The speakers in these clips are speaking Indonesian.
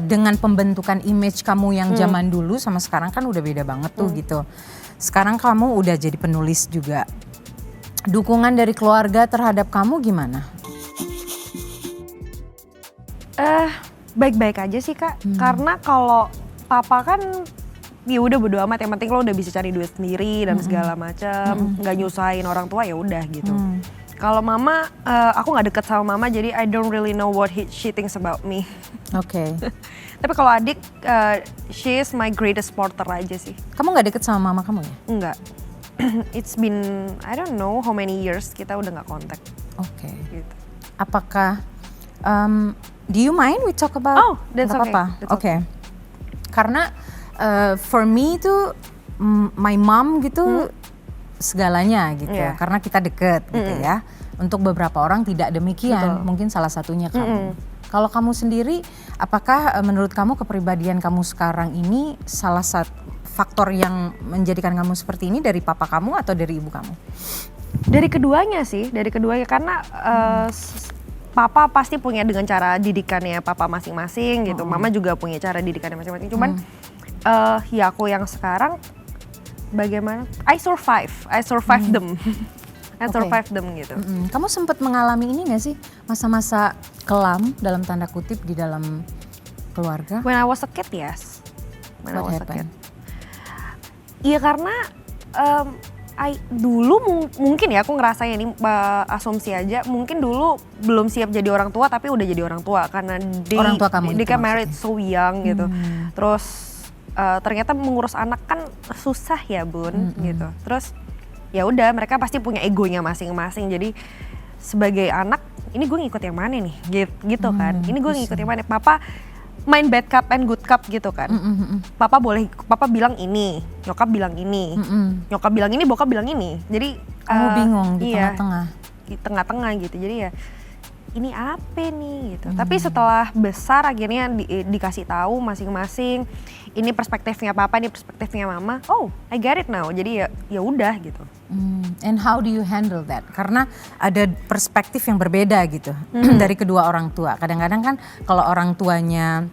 dengan pembentukan image kamu yang zaman dulu sama sekarang kan udah beda banget tuh gitu. Sekarang kamu udah jadi penulis juga. Dukungan dari keluarga terhadap kamu gimana? Baik-baik aja sih Kak. Karena kalau papa kan ya udah bodo amat, yang penting lo udah bisa cari duit sendiri dan segala macam, nggak nyusahin orang tua ya udah gitu. Kalau mama, aku nggak deket sama mama, jadi I don't really know what she thinks about me. Oke. Tapi kalau adik, she is my greatest supporter aja sih. Kamu nggak deket sama mama kamu ya? Enggak. It's been, I don't know how many years kita udah nggak kontak. Oke. Gitu. Apakah, do you mind we talk about? Oh, that's Nggak okay. apa-apa? That's Oke. Karena for me tuh, my mom gitu segalanya gitu. Yeah. Karena kita deket gitu ya. Untuk beberapa orang tidak demikian. Betul. Mungkin salah satunya kamu. Kalau kamu sendiri, apakah menurut kamu kepribadian kamu sekarang ini salah satu faktor yang menjadikan kamu seperti ini dari papa kamu atau dari ibu kamu? Dari keduanya sih, dari keduanya karena papa pasti punya dengan cara didikannya papa masing-masing gitu. Mama juga punya cara didikannya masing-masing. Cuman ya aku yang sekarang bagaimana? I survive them. I survive them gitu. Kamu sempat mengalami ini gak sih masa-masa kelam dalam tanda kutip di dalam keluarga? When I was a kid, yes. When I What was a happened? kid. Iya karena dulu mungkin ya aku ngerasa ini asumsi aja, mungkin dulu belum siap jadi orang tua tapi udah jadi orang tua karena Orang tua kamu they itu can married so young gitu. Terus ternyata mengurus anak kan susah ya Bun gitu. Terus ya udah mereka pasti punya egonya masing-masing. Jadi sebagai anak ini gue ngikut yang mana nih gitu kan. Ini gue ngikut yang mana. Papa main bad cup and good cup gitu kan. Papa bilang ini, nyokap bilang ini. Nyokap bilang ini, bokap bilang ini. Jadi Kamu bingung di iya, tengah-tengah. Di tengah-tengah gitu. Jadi ya ini apa nih gitu. Tapi setelah besar akhirnya dikasih tahu masing-masing. Ini perspektifnya papa, ini perspektifnya mama. Oh, I get it now. Jadi ya udah gitu. And how do you handle that? Karena ada perspektif yang berbeda gitu dari kedua orang tua. Kadang-kadang kan kalau orang tuanya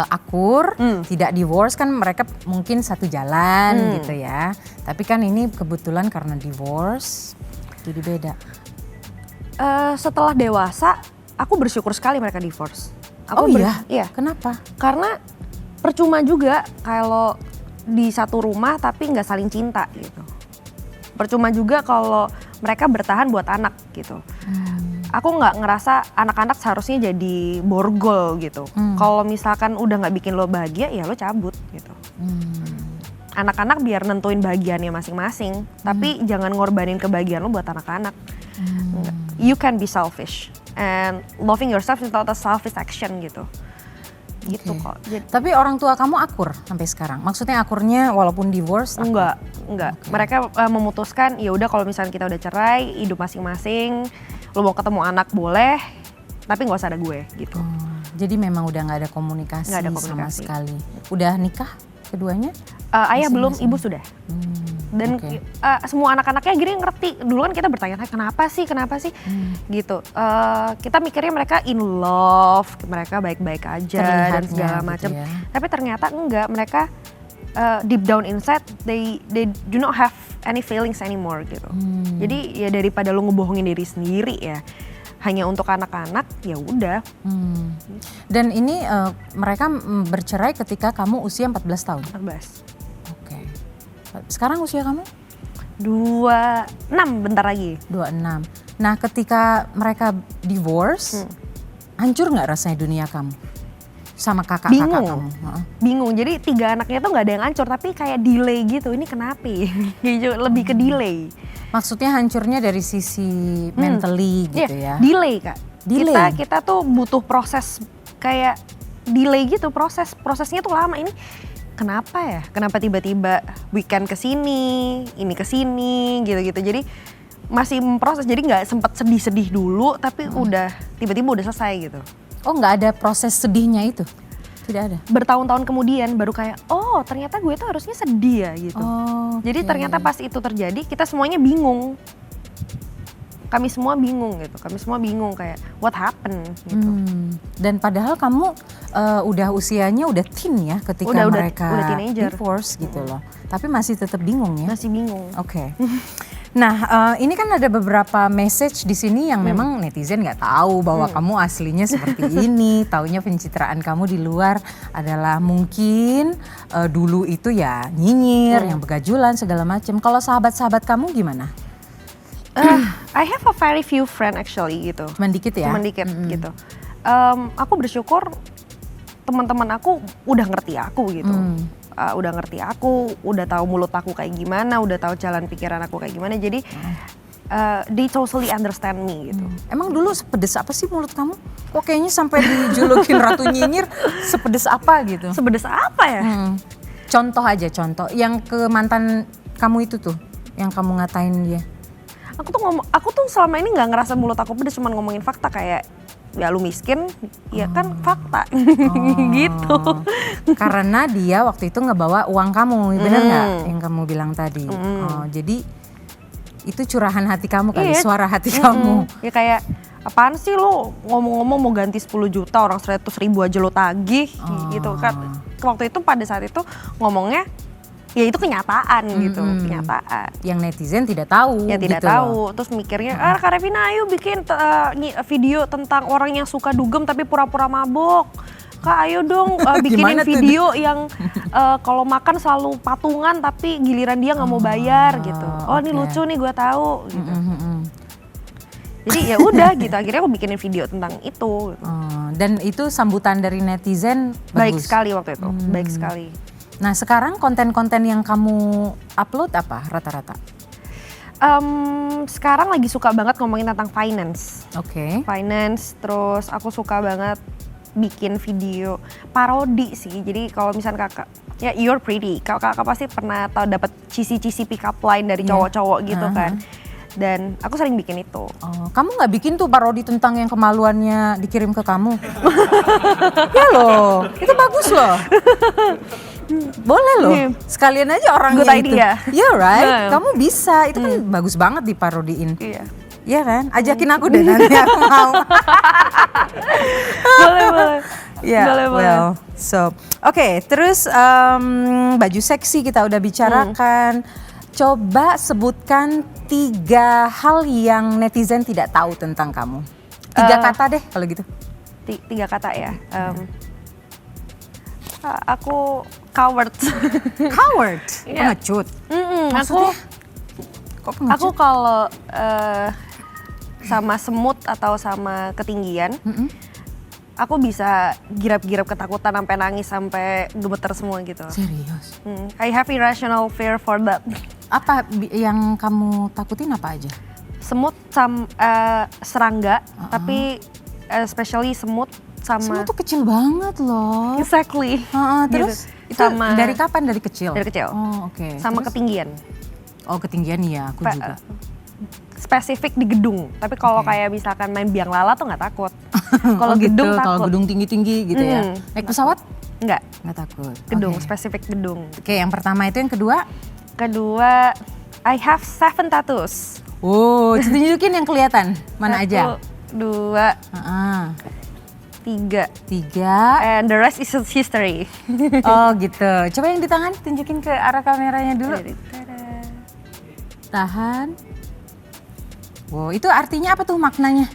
akur, tidak divorce kan mereka mungkin satu jalan gitu ya. Tapi kan ini kebetulan karena divorce jadi beda. Setelah dewasa, aku bersyukur sekali mereka divorce. Iya. Kenapa? Karena percuma juga kalau di satu rumah tapi nggak saling cinta gitu. Percuma juga kalau mereka bertahan buat anak gitu. Aku nggak ngerasa anak-anak seharusnya jadi borgol gitu. Kalau misalkan udah nggak bikin lo bahagia, ya lo cabut gitu. Anak-anak biar nentuin bahagiannya masing-masing, tapi jangan ngorbanin kebahagiaan lo buat anak-anak. You can be selfish and loving yourself is not a selfish action gitu. Gitu kok. Tapi orang tua kamu akur sampai sekarang? Maksudnya akurnya walaupun divorce? Enggak. Mereka memutuskan ya udah kalau misalnya kita udah cerai, hidup masing-masing, lo mau ketemu anak boleh, tapi nggak usah ada gue gitu. Jadi memang udah nggak ada komunikasi sama sekali. Udah nikah keduanya? Ayah belum, ibu sudah. Dan semua anak-anaknya akhirnya ngerti. Dulu kan kita bertanya, kenapa sih gitu. Kita mikirnya mereka in love, mereka baik-baik aja dan segala macam. Gitu ya. Tapi ternyata enggak, mereka deep down inside they do not have any feelings anymore gitu. Jadi ya daripada lu ngebohongin diri sendiri ya, hanya untuk anak-anak ya udah. Dan ini mereka bercerai ketika kamu usia 14 tahun? 14. Oke. Sekarang usia kamu? 26 bentar lagi. 26. Nah ketika mereka divorce, hancur nggak rasanya dunia kamu? Sama kakak-kakak kamu? Bingung, jadi 3 anaknya tuh gak ada yang hancur tapi kayak delay gitu, ini kenapa ya? Lebih ke delay. Maksudnya hancurnya dari sisi mentally gitu ya? Delay Kak. Delay? Kita tuh butuh proses kayak delay gitu, prosesnya tuh lama. Ini kenapa ya? Kenapa tiba-tiba weekend kesini, ini kesini gitu-gitu. Jadi masih memproses, jadi gak sempet sedih-sedih dulu tapi udah tiba-tiba udah selesai gitu. Oh nggak ada proses sedihnya itu? Tidak ada? Bertahun-tahun kemudian baru kayak, oh ternyata gue tuh harusnya sedih ya gitu. Jadi ternyata pas itu terjadi kita semuanya bingung. Kami semua bingung gitu, kayak what happened gitu. Dan padahal kamu udah usianya udah teen ya ketika Udah mereka teenager. divorce gitu loh. Tapi masih tetap bingung ya. Masih bingung. Oke. Nah, ini kan ada beberapa message di sini yang memang netizen nggak tahu bahwa kamu aslinya seperti ini. Taunya pencitraan kamu di luar adalah mungkin dulu itu ya nyinyir, yang begajulan segala macam. Kalau sahabat-sahabat kamu gimana? I have a very few friend actually gitu. Cuman dikit ya? Cuman dikit gitu. Aku bersyukur teman-teman aku udah ngerti aku gitu. Udah ngerti aku, udah tahu mulut aku kayak gimana, udah tahu jalan pikiran aku kayak gimana. Jadi they totally understand me gitu. Emang dulu sepedes apa sih mulut kamu? Kok kayaknya sampai dijulukin ratu nyinyir, sepedes apa gitu? Sepedes apa ya? Contoh aja, contoh. Yang ke mantan kamu itu tuh, yang kamu ngatain dia. Aku tuh selama ini nggak ngerasa mulut aku pedes, cuman ngomongin fakta kayak ya lu miskin, ya kan fakta gitu. Karena dia waktu itu ngebawa uang kamu, bener nggak yang kamu bilang tadi? Oh, jadi itu curahan hati kamu kali, suara hati kamu. Ya kayak apaan sih lo ngomong-ngomong mau ganti 10 juta orang 100.000 aja lo tagih gitu kan. Waktu itu pada saat itu ngomongnya ya itu kenyataan gitu, kenyataan. Yang netizen tidak tahu. Ya tidak gitu tahu, terus mikirnya, Kak Revina ayo bikin video tentang orang yang suka dugem tapi pura-pura mabok. Kak ayo dong bikinin video yang kalau makan selalu patungan tapi giliran dia nggak mau bayar gitu. Oh ini lucu nih gue tahu gitu. Jadi ya udah gitu, akhirnya aku bikinin video tentang itu. Gitu. Dan itu sambutan dari netizen Baik bagus. sekali waktu itu, baik sekali. Nah sekarang konten-konten yang kamu upload apa rata-rata? Sekarang lagi suka banget ngomongin tentang finance. Oke. Finance, terus aku suka banget bikin video parodi sih. Jadi kalau misalnya kakak, ya you're pretty, kakak pasti pernah tahu dapat cheesy pick up line dari cowok-cowok gitu kan. Dan aku sering bikin itu. Oh, kamu nggak bikin tuh parodi tentang yang kemaluannya dikirim ke kamu? Ya loh, itu bagus loh. Boleh loh, sekalian aja orangnya Good itu. idea. Yeah right, kamu bisa, itu kan bagus banget diparodiin. Iya. Iya kan, ajakin aku deh nanti aku mau. Boleh. Yeah, Boleh. well, so oke, terus baju seksi kita udah bicarakan. Coba sebutkan 3 hal yang netizen tidak tahu tentang kamu. 3 kata deh kalau gitu. 3 kata ya. Aku coward. Coward? Iya. Pengecut? Maksudnya? Kok pengecut? Aku kalau sama semut atau sama ketinggian, aku bisa girap-girap ketakutan sampai nangis sampai gemeter semua gitu. Serius? I have irrational fear for that. Apa yang kamu takutin apa aja? Semut serangga, tapi especially semut sama. Semut tuh kecil banget loh. Exactly. Terus gitu. itu sama dari kapan? Dari kecil? Dari kecil. Oh oke. Sama Terus? ketinggian. Oh ketinggian ya, aku juga. Spesifik di gedung. Tapi kalau kayak misalkan main biang lala tuh nggak takut. Kalau gitu, gedung takut. kalau gedung tinggi-tinggi gitu ya. Naik pesawat? Nggak. Nggak takut. Gedung, Oke. spesifik gedung. Oke, yang pertama itu, yang kedua? Kedua, I have 7 tattoos. Oh, tunjukin yang kelihatan. Mana aja? 1, 2, 3. And the rest is history. Oh gitu. Coba yang di tangan, tunjukin ke arah kameranya dulu. Tahan. Wow, itu artinya apa tuh maknanya?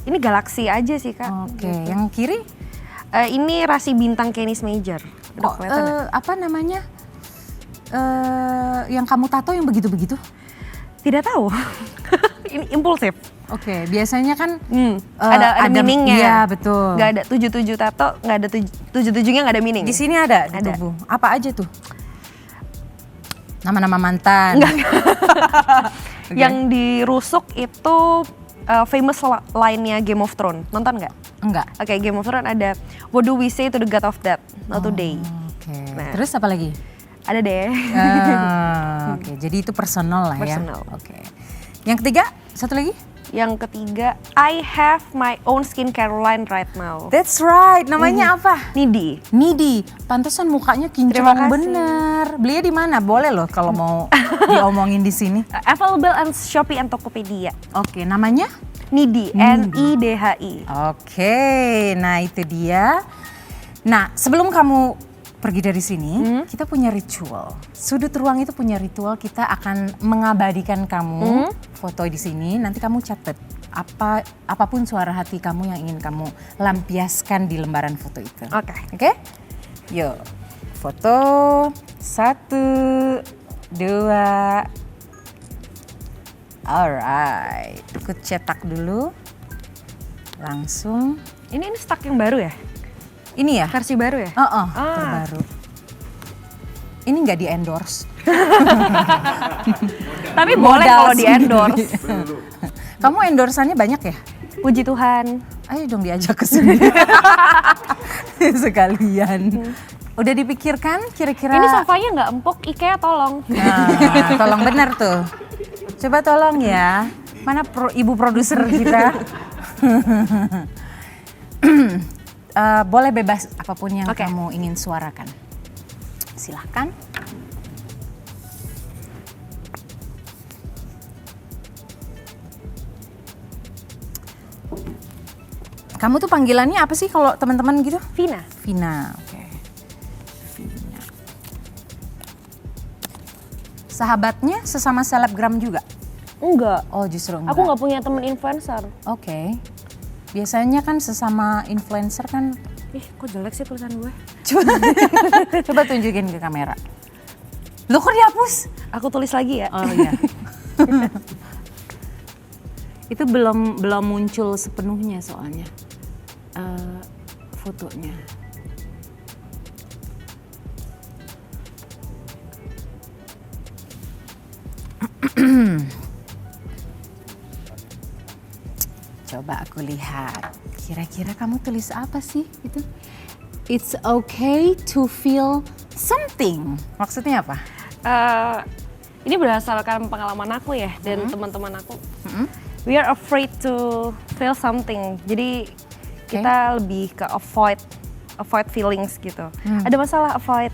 Ini galaksi aja sih Kak. Oke, yang kiri? Ini rasi bintang Canis Major. Udah kelihatan ya? Apa namanya? Yang kamu tato yang begitu-begitu? Tidak tahu. Ini impulsif. Oke, biasanya kan ada meaningnya. Iya betul. Gak ada 77 tato, gak ada 77-nya gak ada meaning. Di sini ada di Ada. tubuh. Apa aja tuh? Nama-nama mantan. Yang dirusuk itu famous line-nya Game of Thrones. Nonton nggak? Enggak. Oke, Game of Thrones ada What do we say to the god of death? Not today. Oke. Nah. Terus apa lagi? Ada deh. Oke, jadi itu personal lah ya. Personal. Oke. Yang ketiga, satu lagi? Yang ketiga, I have my own skincare line right now. That's right. Namanya apa? Nidi. Nidi. Pantesan mukanya Terima kinclong kasih. bener. Belinya di mana? Boleh loh kalau mau diomongin di sini. Available on Shopee and Tokopedia. Oke, namanya? Nidi. Nidhi. Oke, nah itu dia. Nah, sebelum kamu pergi dari sini, kita punya ritual. Sudut ruang itu punya ritual, kita akan mengabadikan kamu foto di sini. Nanti kamu catat apapun suara hati kamu yang ingin kamu lampiaskan di lembaran foto itu. Oke? Yuk, foto 1, 2. Alright, aku cetak dulu. Langsung. Ini stock yang baru ya? Ini ya? Versi baru ya? Terbaru. Ini nggak di endorse. Tapi boleh kalau di endorse. Kamu endorsannya banyak ya? Puji Tuhan. Ayo dong diajak ke sini. Sekalian. Udah dipikirkan kira-kira? Ini sofanya nggak empuk, IKEA tolong. Nah, tolong bener tuh. Coba tolong ya. Mana ibu produser kita? Boleh bebas apapun yang kamu ingin suarakan. Silahkan. Kamu tuh panggilannya apa sih kalau teman-teman gitu? Vina. Vina, oke. Vina. Sahabatnya sesama selebgram juga? Enggak. Oh justru enggak. Aku nggak punya temen influencer. Oke. Biasanya kan sesama influencer kan. Ih, kok jelek sih tulisan gue? Coba tunjukin ke kamera. Loh kok dihapus? Aku tulis lagi ya. Oh iya. Itu belum muncul sepenuhnya soalnya fotonya. Coba aku lihat. Kira-kira kamu tulis apa sih itu? It's okay to feel something. Maksudnya apa? Ini berdasarkan pengalaman aku ya dan teman-teman aku. We are afraid to feel something. Jadi kita lebih ke avoid feelings gitu. Ada masalah avoid.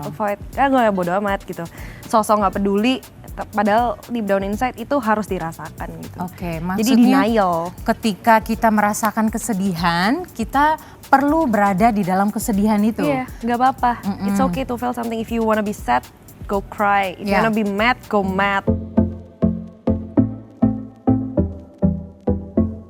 Avoid. Ya gue bodo amat gitu. Sosok nggak peduli. Padahal deep down inside itu harus dirasakan gitu. Oke, jadi denial. Ketika kita merasakan kesedihan, kita perlu berada di dalam kesedihan itu. Iya, nggak apa-apa. It's okay to feel something. If you wanna be sad, go cry. If you wanna be mad, go mad.